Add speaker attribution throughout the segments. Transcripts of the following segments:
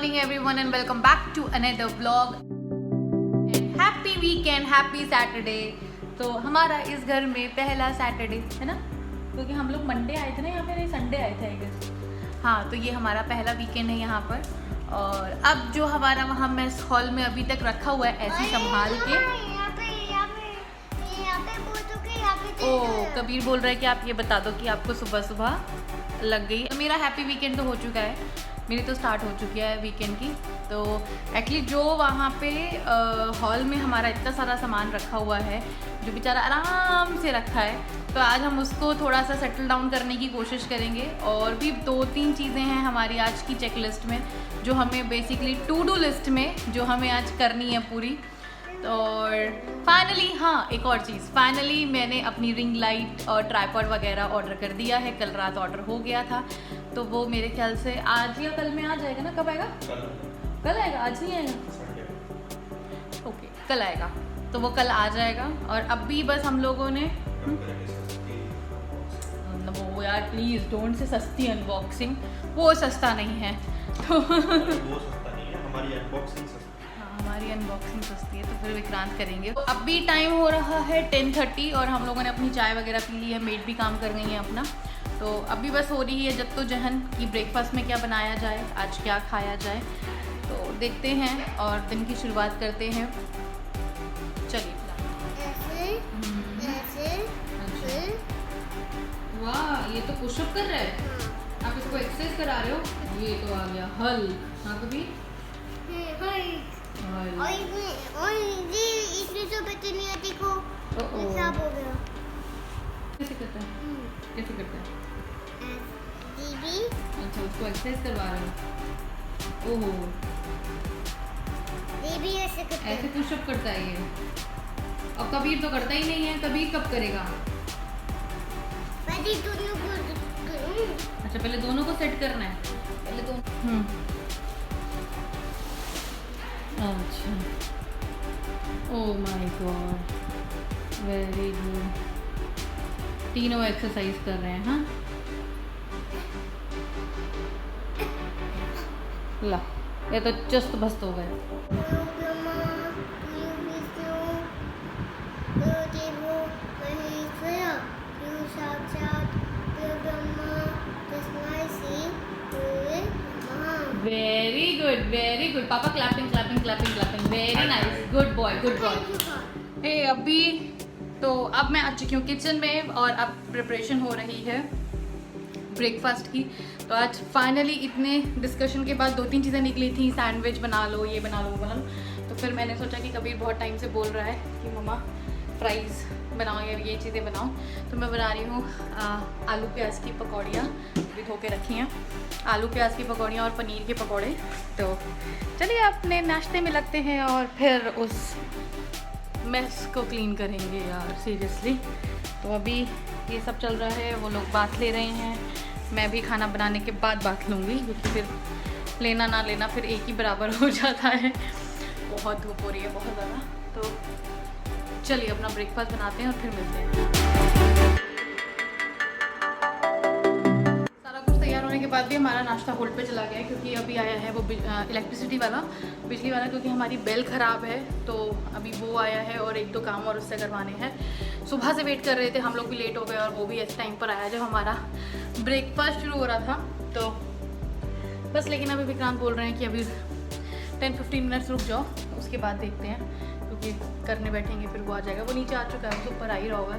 Speaker 1: morning everyone and welcome back to another vlog and happy weekend, happy Saturday। तो हमारा इस घर में पहला सैटरडे है ना, क्योंकि हम लोग मंडे आए थे ना यहाँ पे, संडे आए थे आई गेस। हाँ, तो ये हमारा पहला वीकेंड है यहाँ पर। और अब जो हमारा वहाँ मेस हॉल में अभी तक रखा हुआ है ऐसे संभाल के। ओ कबीर बोल रहा है कि आप ये बता दो कि आपको सुबह सुबह लग गई। मेरा हैप्पी वीकेंड तो हो चुका है, मेरी तो स्टार्ट हो चुकी है वीकेंड की। तो एक्चुअली जो वहाँ पे हॉल में हमारा इतना सारा सामान रखा हुआ है जो बेचारा आराम से रखा है, तो आज हम उसको थोड़ा सा सेटल डाउन करने की कोशिश करेंगे। और भी 2-3 चीज़ें हैं हमारी आज की चेक लिस्ट में जो हमें बेसिकली टू डू लिस्ट में जो हमें आज करनी है पूरी। और फाइनली हाँ, एक और चीज़, फाइनली मैंने अपनी रिंग लाइट और ट्राइपॉड वगैरह ऑर्डर कर दिया है। कल रात ऑर्डर हो गया था, तो वो मेरे ख्याल से आज या कल में आ जाएगा ना। कब आएगा? कल आएगा, आज नहीं आएगा। ओके, कल आएगा, तो वो कल आ जाएगा। और अब भी बस हम लोगों ने वो यार प्लीज़ डोंट से सस्ती अनबॉक्सिंग, वो सस्ता नहीं है तो
Speaker 2: वो सस्ता नहीं है, हमारी अनबॉक्सिंग सस्ती है।
Speaker 1: हाँ, हमारी अनबॉक्सिंग सस्ती है, तो फिर विक्रांत करेंगे। तो अब भी टाइम हो रहा है 10:30 और हम लोगों ने अपनी चाय वगैरह पी ली है, मेड भी काम कर गई है अपना। तो अभी बस हो रही है जद्दोजहद कि ब्रेकफास्ट में क्या बनाया जाए, आज क्या खाया जाए, तो देखते हैं और दिन की शुरुआत करते हैं। चलिए। वाह, ये तो पुशअप कर रहा है। आप इसको एक्सरसाइज करा रहे हो। ये तो आ गया हल। हाँ कभी कैसे करता है? कैसे करता है? अच्छा, उसको एक्सरसाइज करवा रहे हो। ओहो, ऐसे पुशअप करता है ये। और कबीर तो करता ही नहीं है। कबीर कब करेगा? अच्छा, पहले दोनों को सेट करना है। पहले दोनों। अच्छा, oh my God, very good. तीनों एक्सरसाइज कर रहे हैं। हाँ, ला, ये तो चुस्त भस्त हो गए। वेरी गुड, वेरी गुड पापा। Clapping clapping clapping clapping, very nice, good boy, good boy. हे अभी तो अब मैं आ चुकी हूँ किचन में और अब प्रिपरेशन हो रही है ब्रेकफास्ट की। तो आज फाइनली इतने डिस्कशन के बाद 2-3 चीज़ें निकली थी, सैंडविच बना लो, ये बना लो, वो बना लो। तो फिर मैंने सोचा कि कबीर बहुत टाइम से बोल रहा है कि मम्मा फ्राइज़ बनाओ या ये चीज़ें बनाओ, तो मैं बना रही हूँ आलू प्याज की पकौड़ियाँ। भी धो के रखी हैं आलू प्याज की पकौड़ियाँ और पनीर के पकौड़े। तो चलिए अपने नाश्ते में लगते हैं और फिर उस मेस को क्लीन करेंगे यार, सीरियसली। तो अभी ये सब चल रहा है, वो लोग बात ले रहे हैं, मैं भी खाना बनाने के बाद बात लूँगी, क्योंकि फिर लेना ना लेना फिर एक ही बराबर हो जाता है। बहुत धूप हो रही है, बहुत ज़्यादा। तो चलिए अपना ब्रेकफास्ट बनाते हैं और फिर मिलते हैं। सारा कुछ तैयार होने के बाद भी हमारा नाश्ता होल्ड पे चला गया है, क्योंकि अभी आया है वो इलेक्ट्रिसिटी वाला, बिजली वाला, क्योंकि हमारी बेल ख़राब है। तो अभी वो आया है और 1-2 काम और उससे करवाने हैं। सुबह से वेट कर रहे थे, हम लोग भी लेट हो गए और वो भी इस टाइम पर आया जब हमारा ब्रेकफास्ट शुरू हो रहा था। तो बस, लेकिन अभी विक्रांत बोल रहे हैं कि अभी 10-15 मिनट्स रुक जाओ, उसके बाद देखते हैं, क्योंकि करने बैठेंगे फिर वो आ जाएगा। वो नीचे आ चुका है, वो ऊपर आ ही रहा होगा।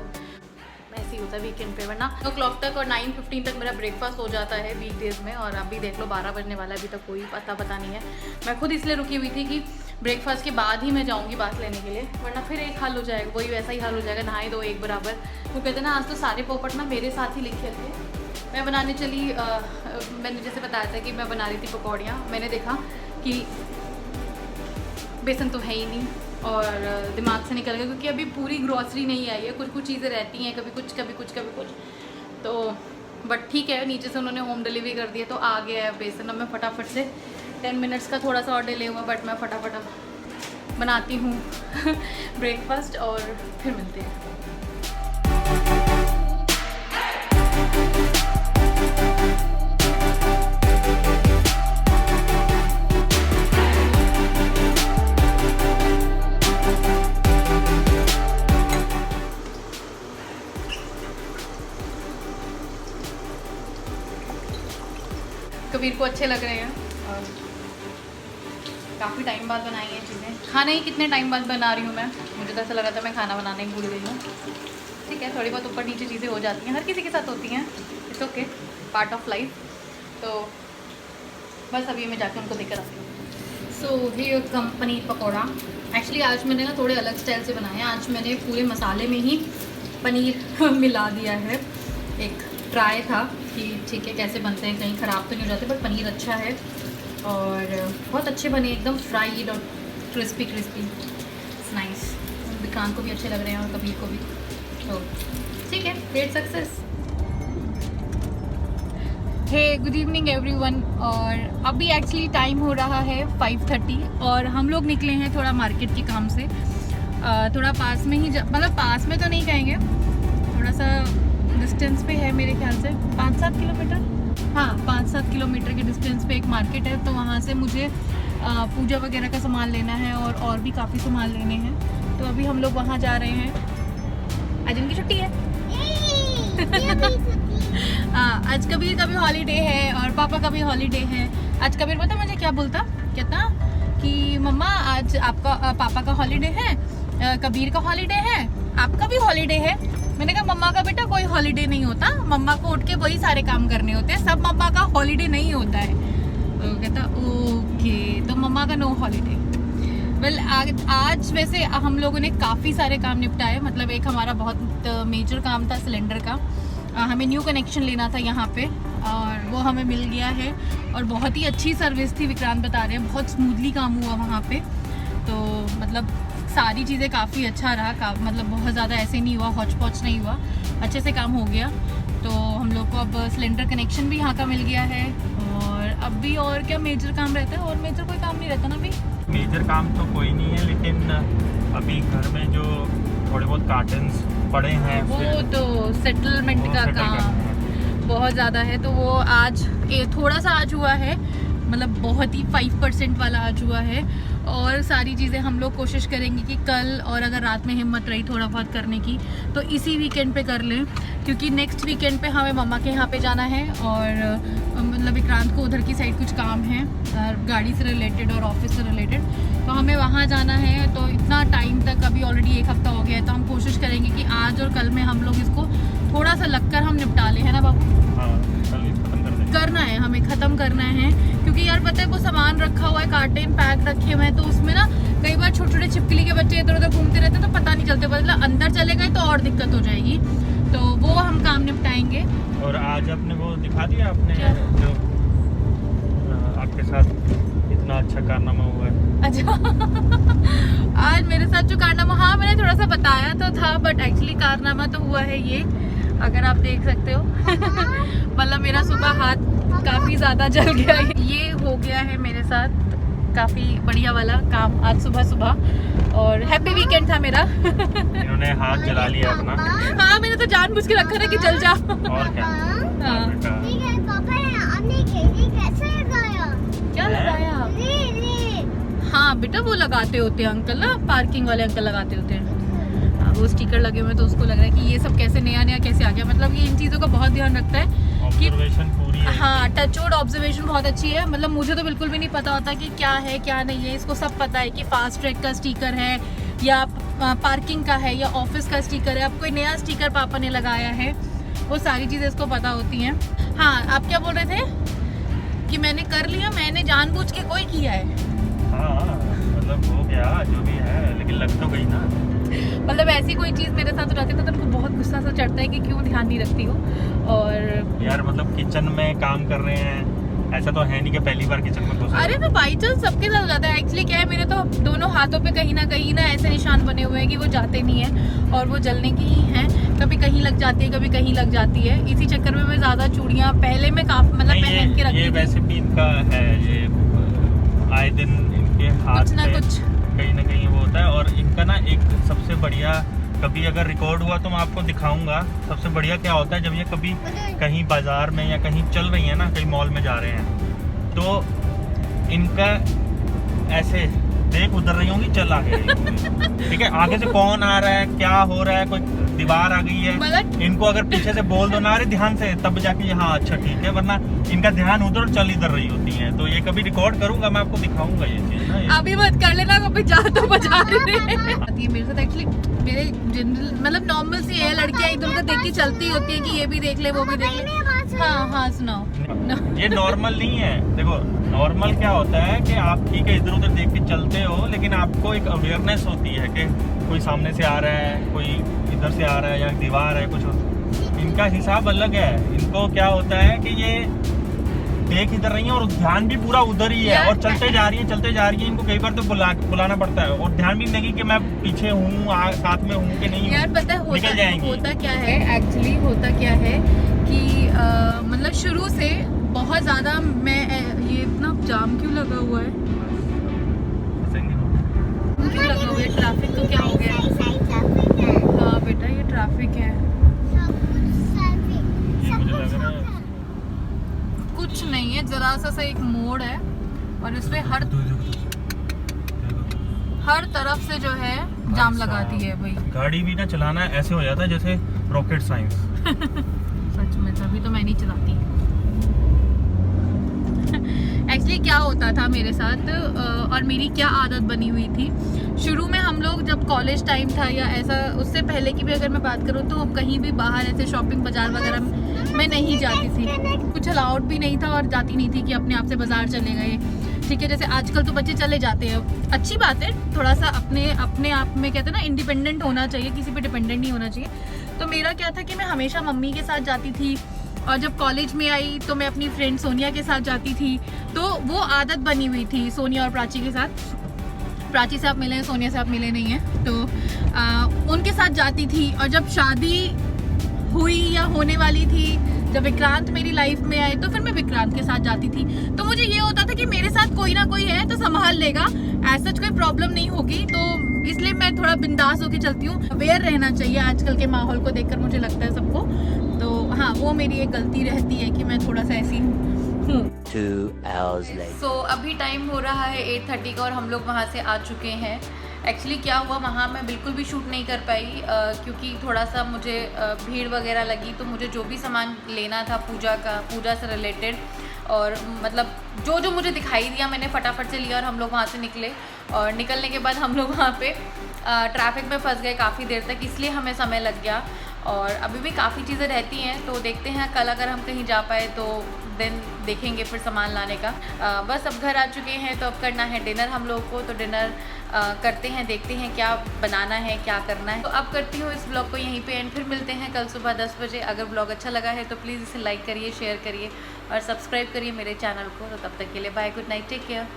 Speaker 1: ऐसे ही होता है वीकेंड पे, वरना 9 o'clock तक और 9:15 तक मेरा ब्रेकफास्ट हो जाता है वीकडेज़ में। और अभी देख लो 12 बजने वाला है, अभी तक कोई पता नहीं है। मैं खुद इसलिए रुकी हुई थी कि ब्रेकफास्ट के बाद ही मैं जाऊँगी बात लेने के लिए, वरना फिर एक हाल हो जाएगा, वही वैसा ही हाल हो जाएगा, नहाए दो एक बराबर। वो कहते हैं ना, आज तो सारे पोपट ना मेरे साथ ही लिखे थे। मैं बनाने चली, मैंने जैसे बताया था कि मैं बना रही थी पकौड़ियाँ। मैंने देखा कि बेसन तो है ही नहीं और दिमाग से निकल गया, क्योंकि अभी पूरी ग्रॉसरी नहीं आई है। कुछ चीज़ें रहती हैं, कभी कुछ कभी कुछ कभी कुछ। तो बट ठीक है, नीचे से उन्होंने होम डिलीवरी कर दिया, तो आ गया है बेसन। अब मैं फटाफट से 10 मिनट्स का थोड़ा सा और डिले हुआ, बट मैं फटाफट बनाती हूँ ब्रेकफास्ट और फिर मिलते हैं। कबीर को अच्छे लग रहे हैं और काफ़ी टाइम बाद बनाई हैं चीज़ें। खाना ही कितने टाइम बाद बना रही हूँ मैं, मुझे तो ऐसा लगा था मैं खाना बनाना ही भूल गई हूँ। ठीक है, थोड़ी बहुत ऊपर नीचे चीज़ें हो जाती हैं, हर किसी के साथ होती हैं, it's okay, part of life. तो बस अभी मैं जाकर उनको देकर आती हूँ। सो ये कंपनी पकौड़ा, एक्चुअली आज मैंने ना थोड़े अलग स्टाइल से बनाए हैं। आज मैंने पूरे मसाले में ही पनीर मिला दिया है। एक ट्राई था कि ठीक है कैसे बनते हैं, कहीं ख़राब तो नहीं हो जाते, बट पनीर अच्छा है और बहुत अच्छे बने, एकदम फ्राइड और क्रिस्पी क्रिस्पी, नाइस। विक्रांत को भी अच्छे लग रहे हैं और कबीर को भी, तो ठीक है, ग्रेट सक्सेस। हे गुड इवनिंग एवरीवन। और अभी एक्चुअली टाइम हो रहा है 5:30 और हम लोग निकले हैं थोड़ा मार्केट के काम से। थोड़ा पास में ही, मतलब पास में तो नहीं कहेंगे, थोड़ा सा डिस्टेंस पे है, मेरे ख्याल से 5-7 किलोमीटर, हाँ 5-7 किलोमीटर के डिस्टेंस पे एक मार्केट है। तो वहाँ से मुझे पूजा वगैरह का सामान लेना है और भी काफ़ी सामान लेने हैं। तो अभी हम लोग वहाँ जा रहे हैं। आज उनकी छुट्टी है। आज कबीर का भी हॉलीडे है और पापा का भी हॉलीडे है। आज कबीर पता मुझे क्या बोलता, कहता कि मम्मा आज आपका पापा का हॉलीडे है, कबीर का हॉलीडे है, आपका भी हॉलीडे है। मैंने कहा मम्मा का बेटा कोई हॉलीडे नहीं होता, मम्मा को उठ के वही सारे काम करने होते हैं, सब मम्मा का हॉलीडे नहीं होता है। तो कहता ओके, तो मम्मा का नो हॉलीडे। वेल आज वैसे हम लोगों ने काफ़ी सारे काम निपटाए। मतलब एक हमारा बहुत मेजर काम था सिलेंडर का, हमें न्यू कनेक्शन लेना था यहाँ पे और वो हमें मिल गया है और बहुत ही अच्छी सर्विस थी, विक्रांत बता रहे हैं, बहुत स्मूथली काम हुआ वहाँ पे। तो मतलब सारी चीज़ें काफ़ी अच्छा रहा, मतलब बहुत ज़्यादा ऐसे नहीं हुआ, हौच पौच नहीं हुआ, अच्छे से काम हो गया। तो हम लोग को अब सिलेंडर कनेक्शन भी यहाँ का मिल गया है। और अब भी और क्या मेजर काम रहता है, और मेजर कोई काम नहीं रहता ना अभी।
Speaker 2: मेजर काम तो कोई नहीं है, लेकिन अभी घर में जो थोड़े बहुत कार्टन्स पड़े हैं
Speaker 1: वो तो सेटलमेंट का काम बहुत ज़्यादा है। तो वो आज थोड़ा सा आज हुआ है, मतलब बहुत ही 5% वाला आज हुआ है। और सारी चीज़ें हम लोग कोशिश करेंगे कि कल, और अगर रात में हिम्मत रही थोड़ा बहुत करने की तो इसी वीकेंड पे कर लें, क्योंकि नेक्स्ट वीकेंड पे हमें मम्मा के यहाँ पे जाना है और मतलब विक्रांत को उधर की साइड कुछ काम है गाड़ी से रिलेटेड और ऑफिस से रिलेटेड, तो हमें वहाँ जाना है। तो इतना टाइम तक, अभी ऑलरेडी 1 हफ्ता हो गया है, तो हम कोशिश करेंगे कि आज और कल में हम लोग इसको थोड़ा सा लगकर हम निपटा लें, है ना बाबू? करना है, हमें ख़त्म करना है, क्योंकि यार पता है वो सामान रखा हुआ है, कार्टन पैक रखे हुए हैं, तो उसमें ना कई बार छोटे छोटे छिपकली के बच्चे इधर उधर घूमते रहते हैं, तो पता नहीं चलते, मतलब अंदर चले गए तो और दिक्कत हो जाएगी। तो वो हम काम निपटाएंगे।
Speaker 2: और आज आपने वो दिखा दिया आपने जो आपके साथ इतना अच्छा कारनामा हुआ है।
Speaker 1: अच्छा आज मेरे साथ जो कारनामा, हाँ मैंने थोड़ा सा बताया तो था, बट एक्चुअली कारनामा तो हुआ है ये, अगर आप देख सकते हो। मतलब मेरा सुबह हाथ काफ़ी ज़्यादा जल गया है, ये हो गया है मेरे साथ काफ़ी बढ़िया वाला काम आज सुबह सुबह। और हैप्पी वीकेंड था मेरा।
Speaker 2: इन्होंने हाथ जला लिया अपना।
Speaker 1: हाँ मैंने तो जानबूझ के रखा था कि जल जा।
Speaker 2: और क्या?
Speaker 1: हाँ। क्या लगाया? हाँ बेटा वो लगाते होते हैं अंकल ना, पार्किंग वाले अंकल लगाते होते हैं। वो स्टिकर लगे हुए, तो उसको लग रहा है कि ये सब कैसे नया नया कैसे आ गया। मतलब ये इन चीज़ों का बहुत ध्यान रखता है कि
Speaker 2: पूरी है।
Speaker 1: हाँ, टच वुड ऑब्जर्वेशन बहुत अच्छी है। मतलब मुझे तो बिल्कुल भी नहीं पता होता कि क्या है क्या नहीं है, इसको सब पता है कि फास्ट ट्रैक का स्टिकर है या पार्किंग का है या ऑफिस का स्टिकर है, अब कोई नया स्टिकर पापा ने लगाया है, वो सारी चीज़ें इसको पता होती हैं। हाँ आप क्या बोल रहे थे कि मैंने कर लिया, मैंने जानबूझ के कोई किया है।
Speaker 2: हाँ मतलब हो गया जो भी है, लेकिन लग तो गई ना।
Speaker 1: मतलब ऐसी कोई चीज़ मेरे साथ हो जाती है तो उनको बहुत गुस्सा सा चढ़ता है कि क्यों ध्यान नहीं रखती हो। और
Speaker 2: यार मतलब किचन में काम कर रहे हैं, ऐसा तो है नहीं कि पहली बार किचन में घुसे।
Speaker 1: अरे तो बाई चांस सबके साथ हो जाता है। एक्चुअली क्या है, मेरे तो दोनों हाथों पे कहीं ना ऐसे निशान बने हुए हैं कि वो जाते नहीं है और वो जलने की ही हैं। कभी कहीं लग जाती है, कभी कहीं लग जाती है। इसी चक्कर में मैं ज़्यादा चूड़ियाँ पहले में काफ़ी मतलब पहन के रखती थी।
Speaker 2: ये वैसे भी इनका है, ये आए दिन इनके हाथ
Speaker 1: कुछ ना कुछ
Speaker 2: कहीं ना कहीं वो होता है। और इनका ना एक सबसे बढ़िया, कभी अगर रिकॉर्ड हुआ तो मैं आपको दिखाऊंगा, सबसे बढ़िया क्या होता है जब ये कभी कहीं बाजार में या कहीं चल रही है ना, कहीं मॉल में जा रहे हैं, तो इनका ऐसे देख उधर रही होंगी, चल आगे आई होंगी। ठीक है, आगे से कौन आ रहा है, क्या हो रहा है, कोई दीवार आ गई है,
Speaker 1: मतलब
Speaker 2: इनको अगर पीछे से बोल दो ना, अरे ध्यान से, तब जाके हाँ अच्छा ठीक है, वरना इनका ध्यान उधर चल इधर रही होती है। तो ये कभी रिकॉर्ड करूंगा, मैं आपको दिखाऊंगा ये चीज ना।
Speaker 1: अभी मत कर लेना, अभी जा तो बजा रहे हैं। मेरे साथ एक्चुअली मेरे जनरल मतलब नॉर्मल सी है, लड़कियां इधर उधर देख के चलती होती है कि ये भी देख ले वो भी देख ले। हाँ हाँ सुनाओ।
Speaker 2: ये नॉर्मल नहीं है। देखो नॉर्मल क्या होता है कि आप ठीक है इधर उधर देख के चलते हो, लेकिन आपको एक अवेयरनेस होती है कि कोई सामने से आ रहा है, कोई इधर से आ रहा है, या दीवार है कुछ। इनका हिसाब अलग है। इनको क्या होता है कि ये देख इधर रही है और ध्यान भी पूरा उधर ही है, और चलते जा रही है। इनको कई बार तो बुलाना पड़ता है, और ध्यान भी नहीं कि मैं पीछे हूँ, साथ में हूँ कि नहीं।
Speaker 1: यार पता है
Speaker 2: निकल जाएंगी।
Speaker 1: होता क्या है एक्चुअली, होता क्या है कि मतलब शुरू से बहुत ज्यादा मैं ये इतना जाम क्यों लगा हुआ है, क्यों लगा हुआ है, ट्रैफिक तो क्या हो गया। हाँ बेटा ये ट्रैफिक है, कुछ नहीं है, जरा सा एक मोड़ है और इसमें हर तरफ से जो है जाम लगाती है भाई।
Speaker 2: गाड़ी भी ना चलाना ऐसे हो जाता है जैसे रॉकेट साइंस।
Speaker 1: सच में, तभी तो मैं नहीं चलाती। एक्चुअली क्या होता था मेरे साथ और मेरी क्या आदत बनी हुई थी शुरू में, हम लोग जब कॉलेज टाइम था या ऐसा, उससे पहले की भी अगर मैं बात करूँ तो कहीं भी बाहर ऐसे शॉपिंग बाजार वगैरह मैं नहीं जाती थी, कुछ अलाउड भी नहीं था और जाती नहीं थी कि अपने आप से बाजार चले गए। ठीक है, जैसे आजकल तो बच्चे चले जाते हैं, अच्छी बात है, थोड़ा सा अपने आप में कहते हैं ना इंडिपेंडेंट होना चाहिए, किसी पे डिपेंडेंट नहीं होना चाहिए। तो मेरा क्या था कि मैं हमेशा मम्मी के साथ जाती थी, और जब कॉलेज में आई तो मैं अपनी फ्रेंड सोनिया के साथ जाती थी। तो वो आदत बनी हुई थी सोनिया और प्राची के साथ। प्राची से आप मिले हैं, सोनिया से आप मिले नहीं हैं, तो उनके साथ जाती थी। और जब शादी हुई या होने वाली थी, जब विक्रांत मेरी लाइफ में आए, तो फिर मैं विक्रांत के साथ जाती थी। तो मुझे ये होता था कि मेरे साथ कोई ना कोई है तो संभाल लेगा, ऐसा कोई प्रॉब्लम नहीं होगी। तो इसलिए मैं थोड़ा बिंदास होकर चलती हूँ। अवेयर रहना चाहिए आजकल के माहौल को देखकर, मुझे लगता है सबको। तो हाँ, वो मेरी एक गलती रहती है कि मैं थोड़ा सा ऐसी हूँ।
Speaker 3: 2 hours later.
Speaker 1: सो अभी टाइम हो रहा है 8:30 का और हम लोग वहाँ से आ चुके हैं। एक्चुअली क्या हुआ, वहाँ मैं बिल्कुल भी शूट नहीं कर पाई क्योंकि थोड़ा सा मुझे भीड़ वगैरह लगी। तो मुझे जो भी सामान लेना था पूजा से रिलेटेड, और मतलब जो मुझे दिखाई दिया मैंने फटाफट से लिया और हम लोग वहाँ से निकले। और निकलने के बाद हम लोग वहाँ पे ट्रैफिक में फंस गए काफ़ी देर तक, इसलिए हमें समय लग गया। और अभी भी काफ़ी चीज़ें रहती हैं, तो देखते हैं कल अगर हम कहीं जा पाए तो दिन देखेंगे फिर सामान लाने का। बस अब घर आ चुके हैं, तो अब करना है डिनर हम लोग को। तो डिनर करते हैं, देखते हैं क्या बनाना है, क्या करना है। तो अब करती हूँ इस ब्लॉग को यहीं पे एंड, फिर मिलते हैं कल सुबह 10 बजे। अगर ब्लॉग अच्छा लगा है तो प्लीज़ इसे लाइक करिए, शेयर करिए और सब्सक्राइब करिए मेरे चैनल को। तो तब तक के लिए bye, good night, take care.